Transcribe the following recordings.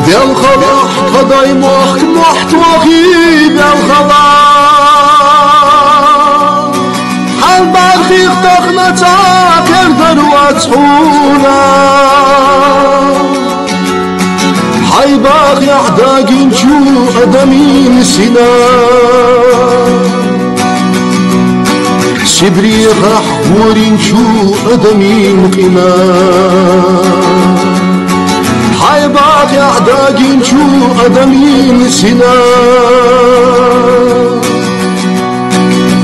بالخلاح قضاي محتوخي بالخلاح حال برخي اختخنا تاكر دروات حونا حي باقي احداقين شو قدمين سنا سبري غح ورين شو قدمين قنا حي باقي احداقين شو قدمين سنا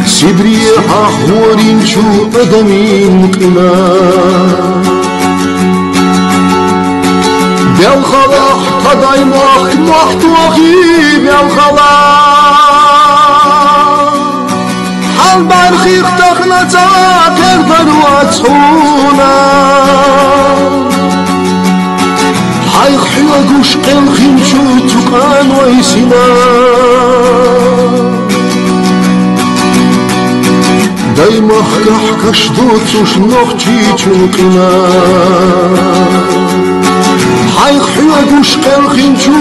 سبري غح ورين شو قدمين قنا بالخلاح قضاي محتوخي بالخلاح حال برخي اختخنا تاكر دروات حونا حي خيوغوش قلخين شو تقان ويسنا دايما حكاحكش دوتوش نوخشي تشوقنا حي خيوغوش قلخين شو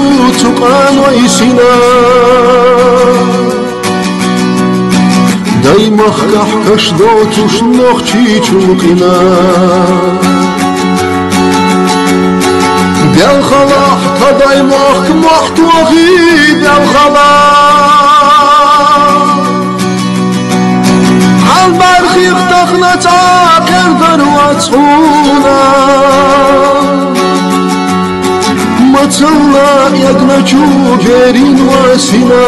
تقان ويسنا دايما حكاحكش دوتوش نوخشي تشوقنا بالخلاح قضاي محتوخي بالخلاح حال برخي اختخنا تاكر دروات حونا متلا يقنا جوجرين واسنا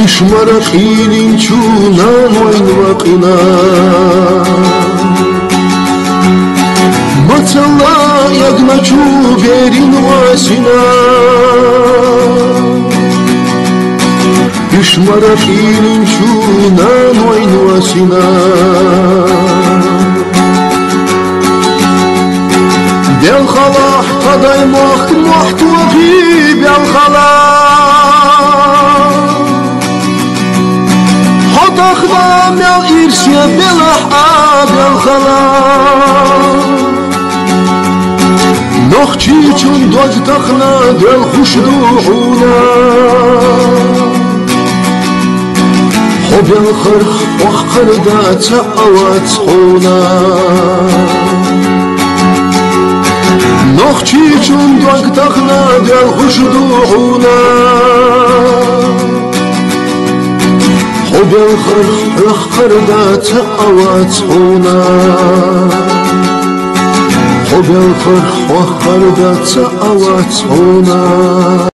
إش مرقين شونا وين وقنا متلا يقنا جوجرين واسنا إش مرقين شونا وين واسنا بالخلاح قضاي محتوخي بالخلاح حط أخدام يا إرسيا بالأحقاب بالخلاح نخشي چون دوز تخنا دل خوش روحونا حب الخرخ وخر دا تأوات خونا نخشي چون دوز تخنا دل خوش روحونا حب الخرخ وخر دا تأوات خونا حب الخرخ وخر دا تأوات خونا